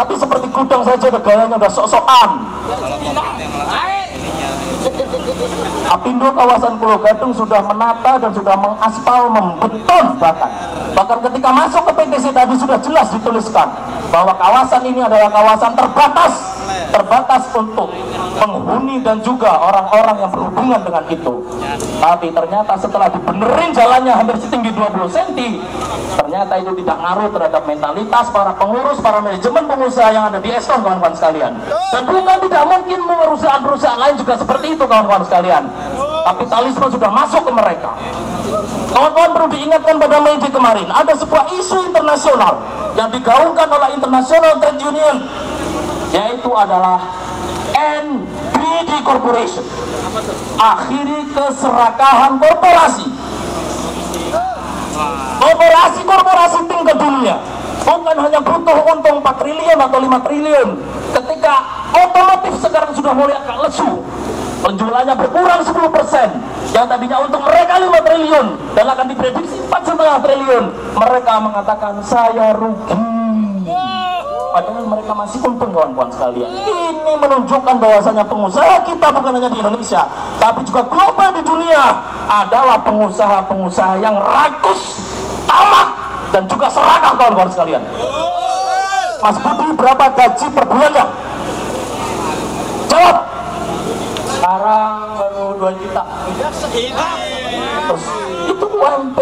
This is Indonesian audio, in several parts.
Tapi seperti gudang saja gayanya udah sok-sokan. Apindo kawasan Pulau Gadung sudah menata dan sudah mengaspal, membeton bahkan ketika masuk ke PTC tadi sudah jelas dituliskan bahwa kawasan ini adalah kawasan terbatas untuk penghuni dan juga orang-orang yang berhubungan dengan itu. Tapi ternyata setelah dibenerin jalannya hampir setinggi 20 cm, ternyata itu tidak ngaruh terhadap mentalitas para pengurus, para manajemen pengusaha yang ada di Eston, kawan-kawan sekalian. Dan bukan tidak mungkin perusahaan-perusahaan lain juga seperti itu, kawan-kawan sekalian. Kapitalisme sudah masuk ke mereka. Kawan-kawan perlu diingatkan pada Mei Day kemarin, ada sebuah isu internasional yang digaungkan oleh International Trade Union, yaitu adalah NBD Corporation, akhiri keserakahan korporasi tingkat dunia. Bukan hanya butuh untung 4 triliun atau 5 triliun, ketika otomotif sekarang sudah mulai agak lesu, penjualannya berkurang 10%, yang tadinya untung mereka 5 triliun dan akan diprediksi 4,5 triliun, mereka mengatakan saya rugi, padahal mereka masih untung, kawan-kawan sekalian. Ini menunjukkan bahwasanya pengusaha kita bukan hanya di Indonesia, tapi juga global di dunia adalah pengusaha-pengusaha yang rakus, tamak, dan juga serakah, kawan-kawan sekalian. Mas Budi, berapa gaji per bulannya? Jawab. Sekarang baru 2 juta. Terus itu UMP,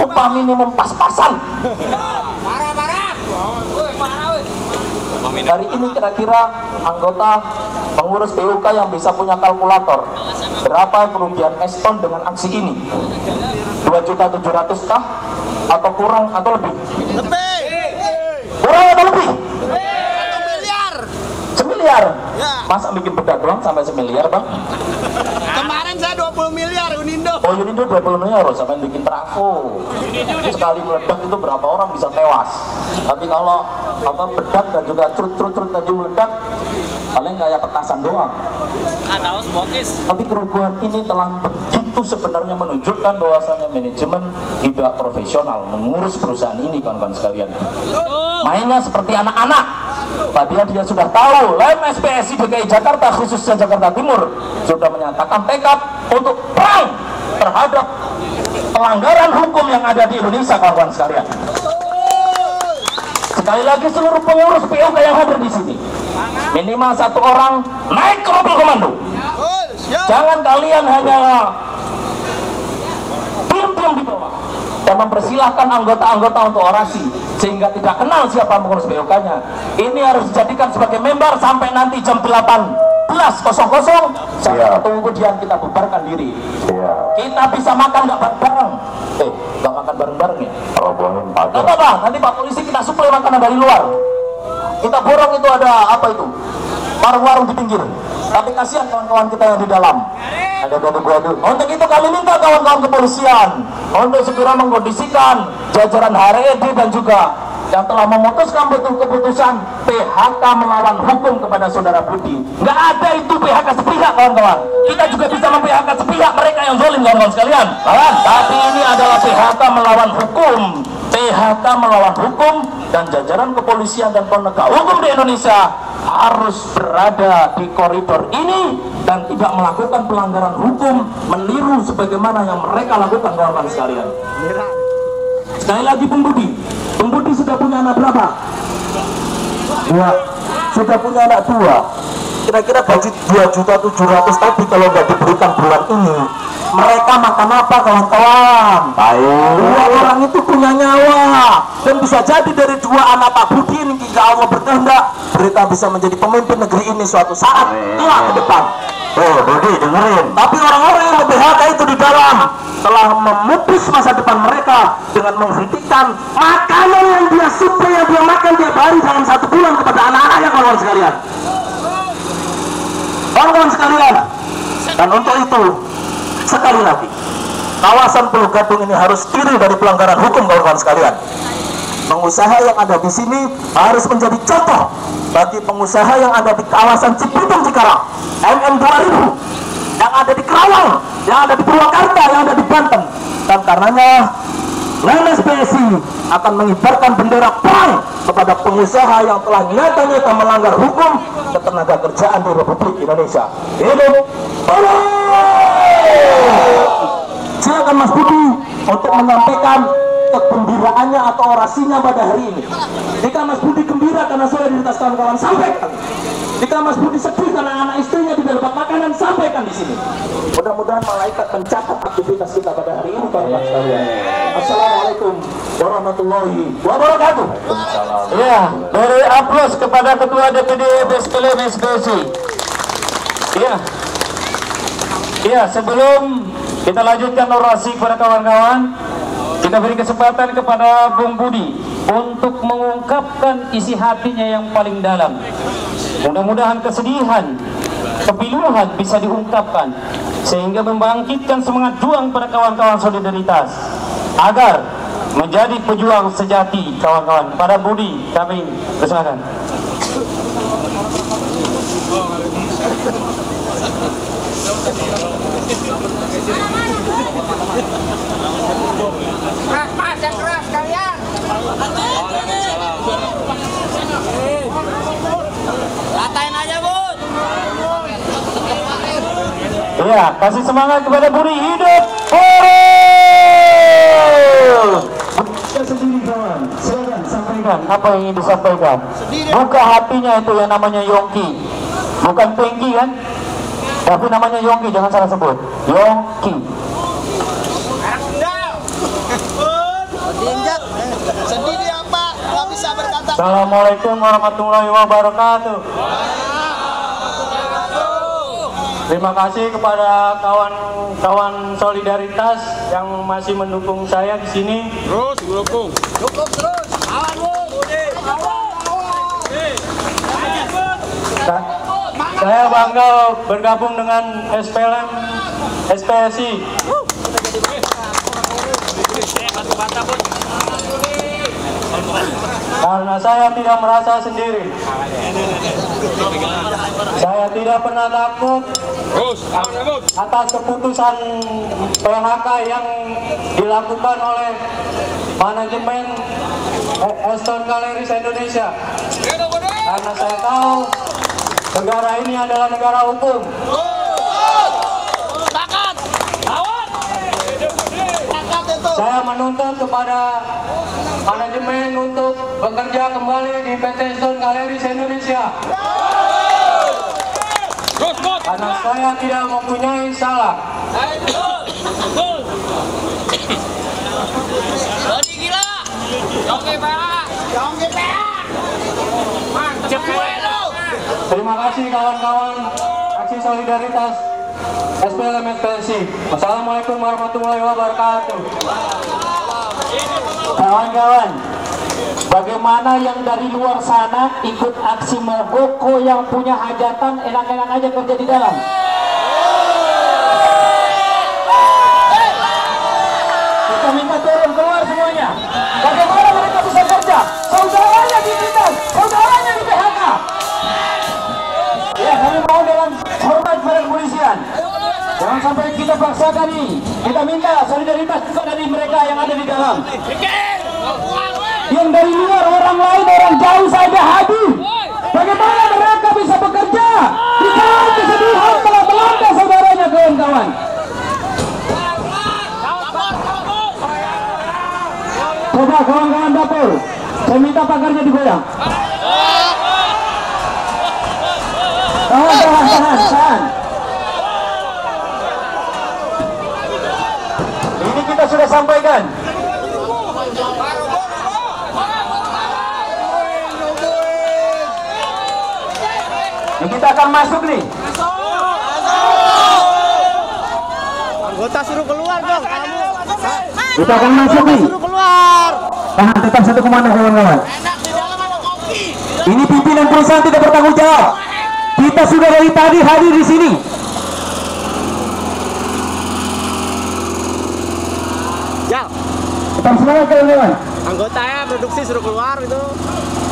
upah minimum pas-pasan. Dari ini kira-kira anggota pengurus BUK yang bisa punya kalkulator, berapa kerugian Eston dengan aksi ini? 2.700.000 kah? Atau kurang atau lebih? Lebih. Kurang atau lebih? 1 miliar. Ya. Masa bikin bedak doang sampai 1 miliar, Bang? Kemarin saya 20 miliar Unindo. Oh, Unindo 20 miliar sampai bikin trafo. Sekali meledak itu berapa orang bisa tewas. Tapi kalau bedak dan juga trut tadi meledak, paling kayak petasan doang. Tapi kerugian ini telah begitu sebenarnya menunjukkan bahwasanya manajemen tidak profesional mengurus perusahaan ini, kawan-kawan sekalian. Mainnya seperti anak-anak. Padahal dia sudah tahu, Lem SPSI DKI Jakarta, khususnya Jakarta Timur, sudah menyatakan tekad untuk perang terhadap pelanggaran hukum yang ada di Indonesia, kawan-kawan sekalian. Sekali lagi seluruh pengurus PUK yang hadir di sini, minimal 1 orang naik ke mobil komando. Jangan kalian hanya diam-diam di bawah dan mempersilahkan anggota-anggota untuk orasi sehingga tidak kenal siapa pengurus PUK-nya. Ini harus dijadikan sebagai member sampai nanti jam 18.00 kemudian kita bubarkan diri. Kita bisa makan nggak bareng-bareng? Nggak makan bareng-bareng ya? Nggak apa-apa, nanti Pak Polisi kita suplai makanan dari luar. Kita borong itu ada apa itu? Warung-warung di pinggir. Tapi kasihan kawan-kawan kita yang di dalam. Ada gaduh-gaduh. Untuk itu kami minta kawan-kawan kepolisian untuk segera mengkondisikan jajaran HRD dan juga yang telah memutuskan keputusan PHK melawan hukum kepada saudara Budi. Nggak ada itu PHK sepihak, kawan-kawan. Kita juga bisa mem-PHK sepihak mereka yang zalim, kawan-kawan sekalian. Tapi ini adalah PHK melawan hukum. PHK melawan hukum, dan jajaran kepolisian dan penegak hukum di Indonesia harus berada di koridor ini dan tidak melakukan pelanggaran hukum meniru sebagaimana yang mereka lakukan, kawan-kawan sekalian. Sekali lagi, Bung Budi sudah punya anak berapa? 2. Sudah punya anak 2. Kira-kira gaji 2.700.000 tadi kalau nggak diberikan bulan ini, mereka makan apa, kawan-kawan? Dua orang itu punya nyawa, dan bisa jadi dari 2 anak Pak Budi ini, jika Allah berkehendak, mereka bisa menjadi pemimpin negeri ini suatu saat ke depan. Budi dengerin. Tapi orang-orang yang PHK itu di dalam telah memutus masa depan mereka dengan menghentikan makanan yang dia suplai, yang dia makan tiap hari dalam 1 bulan kepada anak-anaknya, kawan-kawan sekalian. Kawan-kawan sekalian, dan untuk itu sekali lagi kawasan Pulau Gadung ini harus kiri dari pelanggaran hukum, kawan-kawan sekalian. Pengusaha yang ada di sini harus menjadi contoh bagi pengusaha yang ada di kawasan Cibitung, Cikarang, MM 2000, yang ada di Kerawang, yang ada di Purwakarta, yang ada di Banten. Dan karenanya Nanas PSI akan mengibarkan bendera perang kepada pengusaha yang telah nyata-nyata melanggar hukum ketenaga kerjaan di Republik Indonesia. Hidup silakan Mas Budi untuk menyampaikan kegembiraannya atau orasinya pada hari ini. Jika Mas Budi gembira karena solidaritas kawan-kawan, sampaikan. Jika Mas Budi sedih karena anak istrinya tidak dapat makanan, sampaikan di sini. Mudah-mudahan malaikat mencatat aktivitas kita pada hari ini, Bapak sekalian. Assalamualaikum warahmatullahi wabarakatuh. Ya, beri aplaus kepada Ketua DPD BSPSI. Ya, sebelum kita lanjutkan orasi kepada kawan-kawan, kita beri kesempatan kepada Bung Budi untuk mengungkapkan isi hatinya yang paling dalam. Mudah-mudahan kesedihan, kepiluhan bisa diungkapkan sehingga membangkitkan semangat juang pada kawan-kawan solidaritas agar menjadi pejuang sejati kawan-kawan. Pada Budi kami persilakan. Mas, yang keras kalian. Ratain aja, Bud. Ya, kasih semangat kepada Budi. Hidup sendiri kawan. Silakan sampaikan apa yang ingin disampaikan. Buka hatinya itu yang namanya Yongki, bukan Pengki kan? Tapi namanya Yongki, jangan salah sebut. Yongki. Sedih dia Pak, nggak bisa berkata. Assalamualaikum warahmatullahi wabarakatuh. Terima kasih kepada kawan-kawan solidaritas yang masih mendukung saya di sini. Terus dukung terus. Awan Saya bangga bergabung dengan SPLM SPSI. Karena saya tidak merasa sendiri. Saya tidak pernah takut atas keputusan PHK yang dilakukan oleh manajemen Aston Galleries Indonesia. Karena saya tahu negara ini adalah negara hukum. Saya menuntut kepada manajemen untuk bekerja kembali di PT Stone Galleries Indonesia. Karena saya tidak mempunyai salah. Terima kasih kawan-kawan aksi solidaritas SPLM SPSI. Wassalamualaikum warahmatullahi wabarakatuh. Kawan-kawan, bagaimana yang dari luar sana ikut aksi mogok, yang punya hajatan enak-enak aja kerja di dalam? Kita minta turun keluar semuanya. Bagaimana mereka bisa kerja? Saudaranya ditindas, saudaranya di PHK. Ya, kami mau dengan hormat pada kepolisian. Jangan sampai kita paksakan ini. Kita minta solidaritas juga dari mereka yang ada di dalam. Yang dari luar, orang lain, orang jauh saja hadir. Bagaimana mereka bisa bekerja di saat kesedihan telah melanda saudaranya, kawan-kawan? Coba kawan-kawan dapur, saya minta pagarnya digoyang. Tahan. Ini kita sudah sampaikan. Ini kita akan masuk nih. Anggota suruh keluar dong kamu. Kita akan masuk nih. Suruh keluar. Tahan, tetap satu komando kawan-kawan. Ini pimpinan perusahaan tidak bertanggung jawab. Kita sudah dari tadi hadir di sini. Ya. Tetap semangat kawan-kawan. Anggotanya produksi suruh keluar itu.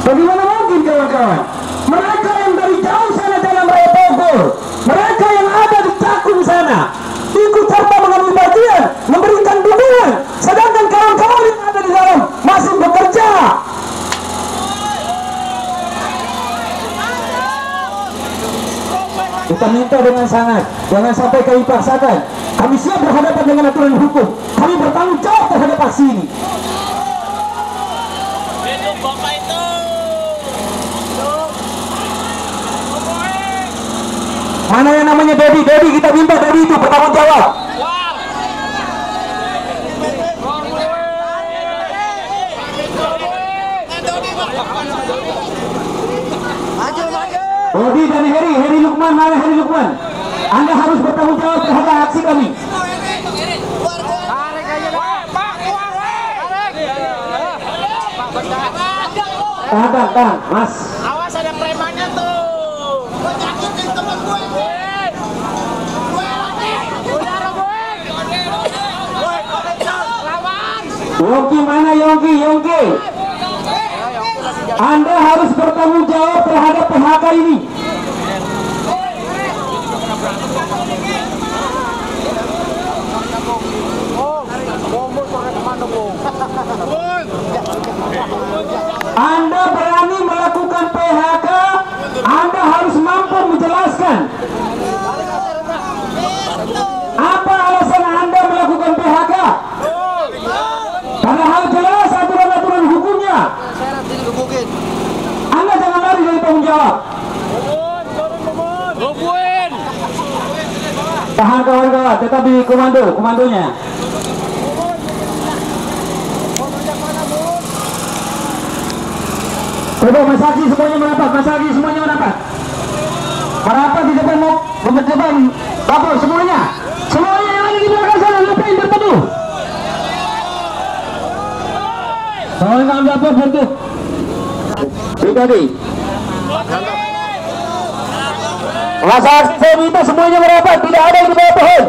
Bagaimana mungkin kawan-kawan? Mereka yang dari jauh sana dalam Raya Bogor, mereka yang ada di Cakung sana, ikut serta mengambil bagian, memberikan dukungan, sedangkan kawan-kawan yang Kita minta dengan sangat, jangan sampai kami paksakan. Kami siap berhadapan dengan aturan hukum. Kami bertanggung jawab terhadap aksi ini. Mana yang namanya Dedi? Dedi, kita minta Dedi itu bertanggung jawab. Dedi dan Heri Lukman, mana Heri Lukman? Anda harus bertanggung jawab terhadap aksi kami. Tahan, Mas. Awas ada premannya tuh. Nyakitin temen gue. Yongki mana Yongki? Anda harus bertanggung jawab terhadap PHK ini. Anda berani melakukan PHK, Anda harus mampu menjelaskan apa alasan Anda melakukan PHK. Padahal jelas aturan-aturan hukumnya. Anda jangan lari dari tanggung jawab. Tahan kawan-kawan, tetap di komandonya. Coba Mas Haji semuanya merapat. Merapat di depan dapur semuanya yang ada di belakang sana, ngapain berteduh? Soalnya nggak dapur bentuk. Tadi. Mas Haji saya minta semuanya merapat, tidak ada yang di bawah pohon.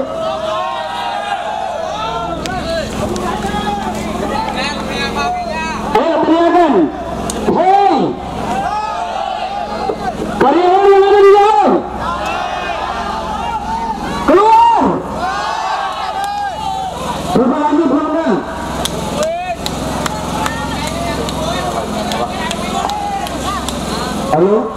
Ayo teriakan. Hei, kalian yang ada di dalam, keluar. Coba lagi belum. Halo.